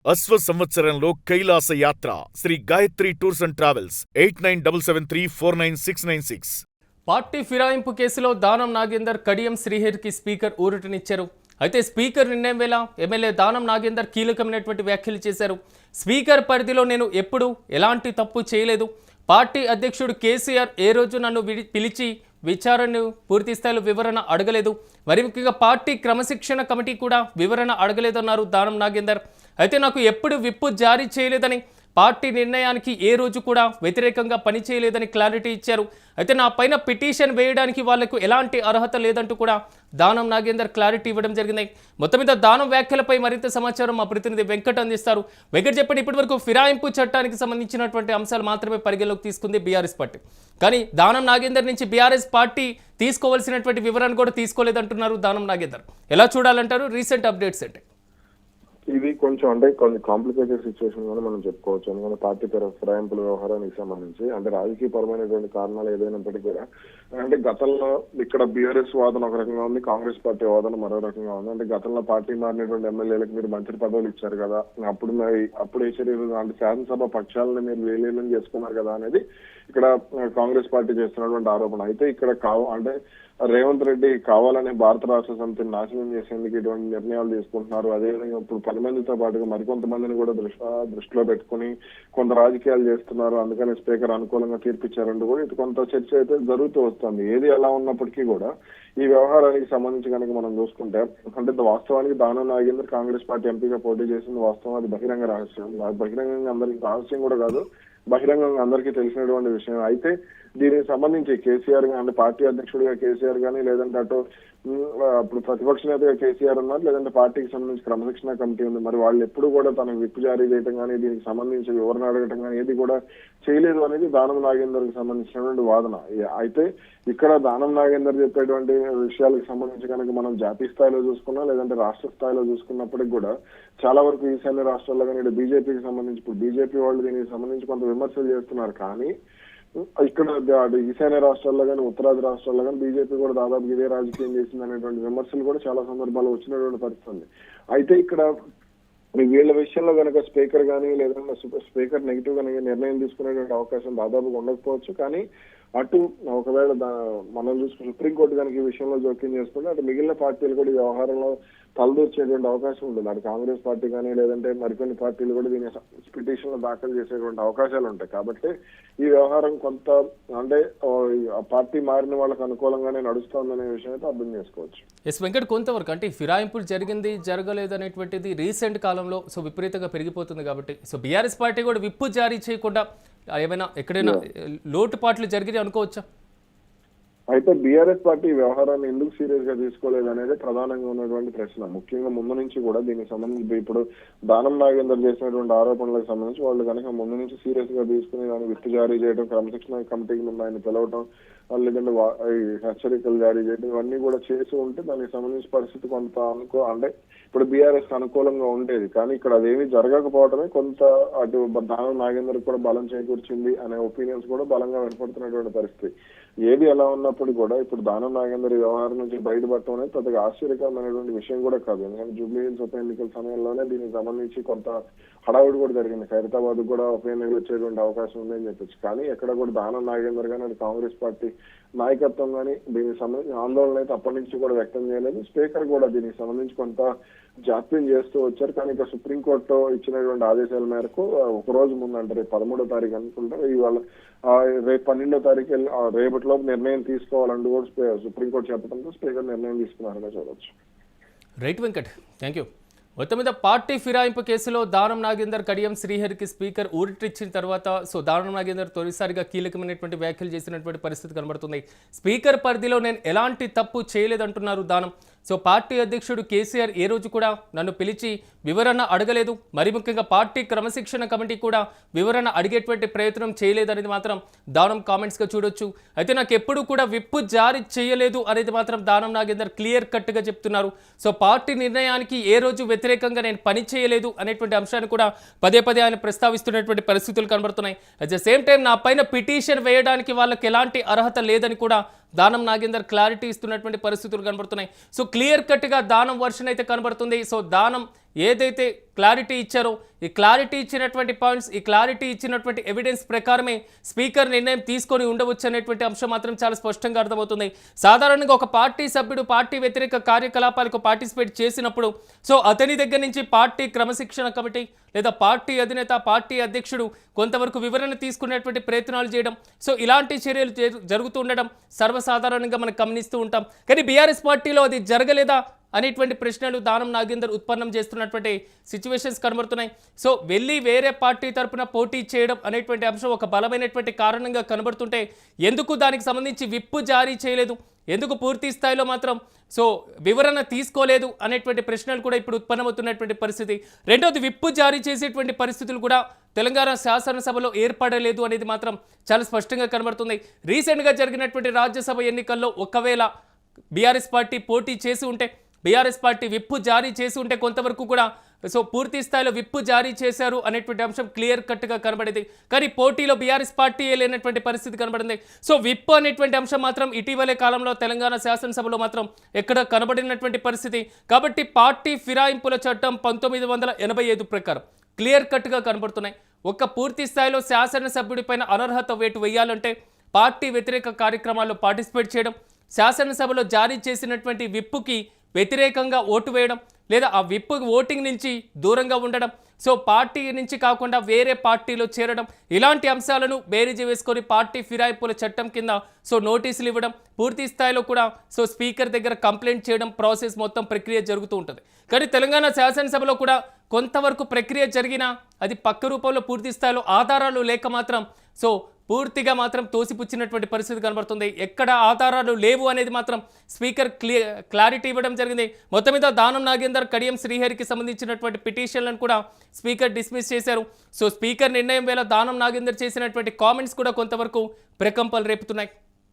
అశ్వ సంవత్సరంలో కైలాస యాత్ర Shri Gayatri tours and travels 8977349696. Party ఫిరాయింపు కేసులో దానం నాగేందర్ కడియం శ్రీహరికి స్పీకర్ ఊరటనిచ్చారు. అయితే స్పీకర్ నిర్ణయం వేళ ఎమ్మెల్యే దానం నాగేందర్ కీలకమైనటువంటి వ్యాఖ్యలు చేశారు. స్పీకర్ పరిధిలో నేను ఎప్పుడూ ఎలాంటి తప్పు చేయలేదు. పార్టీ అధ్యక్షుడు కేసీఆర్ ఏ రోజు నన్ను పిలిచి విచారణను పూర్తి స్థాయిలో వివరణ అడగలేదు. మరి ముఖ్యంగా పార్టీ క్రమశిక్షణ కమిటీ కూడా వివరణ అడగలేదన్నారు దానం నాగేందర్. అయితే నాకు ఎప్పుడు విప్పు జారీ చేయలేదని, పార్టీ నిర్ణయానికి ఏ రోజు కూడా వ్యతిరేకంగా పనిచేయలేదని క్లారిటీ ఇచ్చారు. అయితే నా పైన పిటిషన్ వేయడానికి వాళ్లకు ఎలాంటి అర్హత లేదంటూ కూడా దానం నాగేందర్ క్లారిటీ ఇవ్వడం జరిగింది. మొత్తం మీద దానం వ్యాఖ్యలపై మరింత సమాచారం మా ప్రతినిధి వెంకట్ అందిస్తారు. వెంకట్ చెప్పండి, ఇప్పటి వరకు ఫిరాయింపు చట్టానికి సంబంధించినటువంటి అంశాలు మాత్రమే పరిగణలోకి తీసుకుంది బీఆర్ఎస్ పార్టీ. కానీ దానం నాగేందర్ నుంచి బీఆర్ఎస్ పార్టీ తీసుకోవాల్సినటువంటి వివరణ కూడా తీసుకోలేదంటున్నారు దానం నాగేందర్. ఎలా చూడాలంటారు రీసెంట్ అప్డేట్స్ అంటే? ఇది కొంచెం కొన్ని కాంప్లికేటెడ్ సిచ్యువేషన్ గా మనం చెప్పుకోవచ్చు. ఎందుకంటే పార్టీ ఫిరాయింపుల వ్యవహారానికి సంబంధించి రాజకీయపరమైనటువంటి కారణాలు ఏదైనప్పటికీ కూడా గతంలో ఇక్కడ బీఆర్ఎస్ వాదన ఒక రకంగా ఉంది, కాంగ్రెస్ పార్టీ వాదన మరో రకంగా ఉంది. గతంలో పార్టీ మారినటువంటి ఎమ్మెల్యేలకు మీరు మంత్రి పదవులు ఇచ్చారు కదా, అప్పుడు ఏ చర్యలు శాసనసభ పక్షాలను మీరు విలీనం చేసుకున్నారు కదా అనేది ఇక్కడ కాంగ్రెస్ పార్టీ చేస్తున్నటువంటి ఆరోపణ. అయితే ఇక్కడ రేవంత్ రెడ్డి కావాలని భారత రాష్ట్ర సమితిని నాశనం చేసేందుకు ఇటువంటి నిర్ణయాలు తీసుకుంటున్నారు. అదేవిధంగా ఇప్పుడు 10 మందితో పాటుగా మరికొంతమందిని కూడా దృష్టిలో పెట్టుకుని కొంత రాజకీయాలు చేస్తున్నారు, అందుకని స్పీకర్ అనుకూలంగా తీర్పిచ్చారంటూ కూడా ఇది కొంత చర్చ అయితే జరుగుతూ వస్తుంది. ఏది ఎలా ఉన్నప్పటికీ కూడా ఈ వ్యవహారానికి సంబంధించి కనుక మనం చూసుకుంటే వాస్తవానికి దానం నాగేందర్ కాంగ్రెస్ పార్టీ ఎంపీగా పోటీ చేసింది వాస్తవం. అది బహిరంగ రహస్యం. బహిరంగంగా అందరికీ రహస్యం కూడా కాదు, బహిరంగంగా అందరికీ తెలిసినటువంటి విషయం. అయితే దీనికి సంబంధించి కేసీఆర్ పార్టీ అధ్యక్షుడిగా కేసీఆర్ కానీ, లేదంటే ఇప్పుడు ప్రతిపక్ష నేతగా కేసీఆర్ ఉన్నారు, లేదంటే పార్టీకి సంబంధించి క్రమశిక్షణ కమిటీ ఉంది. మరి వాళ్ళు ఎప్పుడు కూడా తనకు విప్పు జారీ చేయడం కానీ, దీనికి సంబంధించి వివరణ అడగటం కానీ ఏది కూడా చేయలేదు అనేది దానం నాగేందర్ కి సంబంధించినటువంటి వాదన. అయితే ఇక్కడ దానం నాగేందర్ చెప్పేటువంటి విషయాలకు సంబంధించి కనుక మనం జాతీయ స్థాయిలో చూసుకున్నా, లేదంటే రాష్ట్ర స్థాయిలో చూసుకున్నప్పటికి కూడా చాలా వరకు ఈశాన్య రాష్ట్రాల్లో కానీ బీజేపీకి సంబంధించి ఇప్పుడు బీజేపీ వాళ్ళు దీనికి సంబంధించి కొంత విమర్శలు చేస్తున్నారు. కానీ ఇక్కడ ఈశాన్య రాష్ట్రాల్లో కానీ ఉత్తరాది రాష్ట్రాల్లో కానీ బీజేపీ కూడా దాదాపు ఇదే రాజకీయం చేసింది అనేటువంటి విమర్శలు కూడా చాలా సందర్భాల్లో వచ్చినటువంటి పరిస్థితి. అయితే ఇక్కడ వీళ్ళ విషయంలో కనుక స్పీకర్ కానీ లేదంటే స్పీకర్ నెగిటివ్ గా నిర్ణయం తీసుకునేటువంటి అవకాశం దాదాపుగా ఉండకపోవచ్చు. కానీ అటు ఒకవేళ మనం చూసుకుని సుప్రీంకోర్టు కనుక ఈ విషయంలో జోక్యం చేసుకుంటే అటు మిగిలిన పార్టీలు కూడా ఈ వ్యవహారంలో తలదూర్చేటువంటి అవకాశం ఉంటుంది. అటు కాంగ్రెస్ పార్టీ కానీ లేదంటే మరికొన్ని పార్టీలు కూడా దీని పిటిషన్లు దాఖలు చేసేటువంటి అవకాశాలు ఉంటాయి. కాబట్టి ఈ వ్యవహారం కొంత పార్టీ మారిన వాళ్ళకి అనుకూలంగానే నడుస్తోందనే విషయం అయితే అర్థం చేసుకోవచ్చు. ఎస్ వెంకట్, కొంతవరకు ఫిరాయింపులు జరిగింది జరగలేదు అనేటువంటిది రీసెంట్ కాలంలో విపరీతంగా పెరిగిపోతుంది. కాబట్టి బీఆర్ఎస్ పార్టీ కూడా విప్పు జారీ చేయకుండా ఏమైనా ఎక్కడైనా లోటుపాట్లు జరిగినాయి అనుకోవచ్చా? అయితే బీఆర్ఎస్ పార్టీ వ్యవహారాన్ని ఎందుకు సీరియస్ గా తీసుకోలేదు అనేది ప్రధానంగా ఉన్నటువంటి ప్రశ్న. ముఖ్యంగా ముందు నుంచి కూడా దీనికి సంబంధించి ఇప్పుడు దానం నాగేందర్ చేసినటువంటి ఆరోపణలకు సంబంధించి వాళ్ళు కనుక ముందు నుంచి సీరియస్ గా తీసుకుని దాన్ని విప్పు జారీ చేయడం, క్రమశిక్షణ కమిటీకి ముందు ఆయన పిలవటం, లేదంటే హెచ్చరికలు జారీ చేయడం, ఇవన్నీ కూడా చేసి ఉంటే దానికి సంబంధించి పరిస్థితి కొంత ఇప్పుడు బీఆర్ఎస్ అనుకూలంగా ఉండేది. కానీ ఇక్కడ అదేమీ జరగకపోవడమే కొంత అటు దానం నాగేందర్ కూడా బలం చేకూర్చింది అనే ఒపీనియన్స్ కూడా బలంగా వినపడుతున్నటువంటి పరిస్థితి. ఏది ఎలా ఉన్నప్పుడు కూడా ఇప్పుడు దానం నాగేందర్ వ్యవహారం నుంచి బయటపడటం అనేది పెద్దగా ఆశ్చర్యకరమైనటువంటి విషయం కూడా కాదు. ఎందుకంటే జూబ్లీ హిల్స్ ఉప ఎన్నికల సమయంలోనే దీనికి సంబంధించి కొంత హడావుడి కూడా జరిగింది. ఖైరతాబాద్ కూడా ఉప ఎన్నికలు వచ్చేటువంటి అవకాశం ఉందని చెప్పచ్చు. కానీ ఎక్కడ కూడా దానం నాగేందర్ కానీ కాంగ్రెస్ పార్టీ నాయకత్వం కానీ దీనికి సంబంధించి ఆందోళన అయితే అప్పటి నుంచి కూడా వ్యక్తం చేయలేదు. స్పీకర్ కూడా దీనికి సంబంధించి కొంత జాప్యం చేస్తూ వచ్చారు. కానీ ఇక సుప్రీంకోర్టు ఇచ్చినటువంటి ఆదేశాల మేరకు ఒక రోజు ముందు రేపు 13వ తారీఖు అనుకుంటారు, ఇవాళ రేపు 12వ తారీఖు రేపటిలోపు నిర్ణయం తీసుకోవాలంటూ కూడా సుప్రీంకోర్టు చెప్పడంతో స్పీకర్ నిర్ణయం తీసుకున్నారనే చూడవచ్చు. Right Venkat, thank you. మొత్తం మీద పార్టీ ఫిరాయింపు కేసులో దానం నాగేందర్ కడియం శ్రీహరికి స్పీకర్ ఊరిటిచ్చిన తర్వాత దానం నాగేందర్ తొలిసారిగా కీలకమైనటువంటి వ్యాఖ్యలు చేసినటువంటి పరిస్థితి కనబడుతుంది. స్పీకర్ పరిధిలో నేను ఎలాంటి తప్పు చేయలేదంటున్నారు దానం. పార్టీ అధ్యక్షుడు కేసీఆర్ ఏ రోజు కూడా నన్ను పిలిచి వివరణ అడగలేదు. మరి ముఖ్యంగా పార్టీ క్రమశిక్షణ కమిటీ కూడా వివరణ అడిగేటువంటి ప్రయత్నం చేయలేదనేది మాత్రం దానం కామెంట్స్గా చూడొచ్చు. అయితే నాకు ఎప్పుడు కూడా విప్పు జారీ చేయలేదు అనేది మాత్రం దానం నాగేందర్ క్లియర్ కట్గా చెప్తున్నారు. పార్టీ నిర్ణయానికి ఏ రోజు వ్యతిరేకంగా నేను పని చేయలేదు అనేటువంటి అంశాన్ని కూడా పదే పదే ఆయన ప్రస్తావిస్తున్నటువంటి పరిస్థితులు కనబడుతున్నాయి. అట్ ద సేమ్ టైం నా పైన పిటిషన్ వేయడానికి వాళ్ళకి ఎలాంటి అర్హత లేదని కూడా దానం నాగేందర్ క్లారిటీ ఇస్తున్నటువంటి పరిస్థితులు కనబడుతున్నాయి. క్లియర్ కట్గా దానం వర్షన్ అయితే కనబడుతుంది. దానం ఏదైతే క్లారిటీ ఇచ్చారో ఈ క్లారిటీ ఇచ్చినటువంటి పాయింట్స్, ఈ క్లారిటీ ఇచ్చినటువంటి ఎవిడెన్స్ ప్రకారమే స్పీకర్ నిర్ణయం తీసుకొని ఉండవచ్చు అనేటువంటి అంశం మాత్రం చాలా స్పష్టంగా అర్థమవుతుంది. సాధారణంగా ఒక పార్టీ సభ్యుడు పార్టీ వ్యతిరేక కార్యకలాపాలకు పార్టిసిపేట్ చేసినప్పుడు సో అతని దగ్గర నుంచి పార్టీ క్రమశిక్షణ కమిటీ లేదా పార్టీ అధినేత, పార్టీ అధ్యక్షుడు కొంతవరకు వివరణ తీసుకునేటువంటి ప్రయత్నాలు చేయడం, సో ఇలాంటి చర్యలు జరుగుతూ ఉండడం సర్వసాధారణంగా మనం గమనిస్తూ ఉంటాం. కానీ బీఆర్ఎస్ పార్టీలో అది జరగలేదా అనేటువంటి ప్రశ్నలు దానం నాగేందర్ ఉత్పన్నం చేస్తున్నటువంటి సిచ్యువేషన్స్ కనబడుతున్నాయి. సో వెళ్ళి వేరే పార్టీ తరపున పోటీ చేయడం అనేటువంటి అంశం ఒక బలమైనటువంటి కారణంగా కనబడుతుంటే ఎందుకు దానికి సంబంధించి విప్పు జారీ చేయలేదు, ఎందుకు పూర్తి స్థాయిలో మాత్రం సో వివరణ తీసుకోలేదు అనేటువంటి ప్రశ్నలు కూడా ఇప్పుడు ఉత్పన్నమవుతున్నటువంటి పరిస్థితి. రెండోది, విప్పు జారీ చేసేటువంటి పరిస్థితులు కూడా తెలంగాణ శాసనసభలో ఏర్పడలేదు అనేది మాత్రం చాలా స్పష్టంగా కనబడుతుంది. రీసెంట్గా జరిగినటువంటి రాజ్యసభ ఎన్నికల్లో ఒకవేళ బీఆర్ఎస్ పార్టీ పోటీ చేసి ఉంటే, బీఆర్ఎస్ పార్టీ విప్పు జారీ చేసి ఉంటే కొంతవరకు కూడా సో పూర్తి స్థాయిలో విప్పు జారీ చేశారు అనేటువంటి అంశం క్లియర్ కట్గా కనబడింది. కానీ పోటీలో బీఆర్ఎస్ పార్టీ లేనటువంటి పరిస్థితి కనబడింది. సో విప్పు అనేటువంటి అంశం మాత్రం ఇటీవలే కాలంలో తెలంగాణ శాసనసభలో మాత్రం ఎక్కడ కనబడినటువంటి పరిస్థితి. కాబట్టి పార్టీ ఫిరాయింపుల చట్టం 1985 ప్రకారం క్లియర్ కట్గా కనబడుతున్నాయి. ఒక పూర్తి స్థాయిలో శాసనసభ్యుడిపైన అనర్హత వేటు వేయాలంటే పార్టీ వ్యతిరేక కార్యక్రమాల్లో పార్టిసిపేట్ చేయడం, శాసనసభలో జారీ చేసినటువంటి విప్పుకి వ్యతిరేకంగా ఓటు వేయడం, లేదా ఆ విప్పు ఓటింగ్ నుంచి దూరంగా ఉండడం, సో పార్టీ నుంచి కాకుండా వేరే పార్టీలో చేరడం, ఇలాంటి అంశాలను బేరీజు వేసుకొని పార్టీ ఫిరాయింపుల చట్టం కింద సో నోటీసులు ఇవ్వడం, పూర్తి స్థాయిలో కూడా సో స్పీకర్ దగ్గర కంప్లైంట్ చేయడం, ప్రాసెస్ మొత్తం ప్రక్రియ జరుగుతూ ఉంటుంది. కానీ తెలంగాణ శాసనసభలో కూడా కొంతవరకు ప్రక్రియ జరిగినా అది పక్క రూపంలో పూర్తి స్థాయిలో ఆధారాలు లేక మాత్రం సో పూర్తిగా మాత్రం తోసిపుచ్చినటువంటి పరిస్థితి కనబడుతుంది. ఎక్కడ ఆధారాలు లేవు అనేది మాత్రం స్పీకర్ క్లారిటీ ఇవ్వడం జరిగింది. మొత్తం మీద దానం నాగేందర్, కడియం శ్రీహరికి సంబంధించినటువంటి పిటిషన్లను కూడా స్పీకర్ డిస్మిస్ చేశారు. సో స్పీకర్ నిర్ణయం వేళ దానం నాగేందర్ చేసినటువంటి కామెంట్స్ కూడా కొంతవరకు ప్రకంపనలు రేపుతున్నాయి.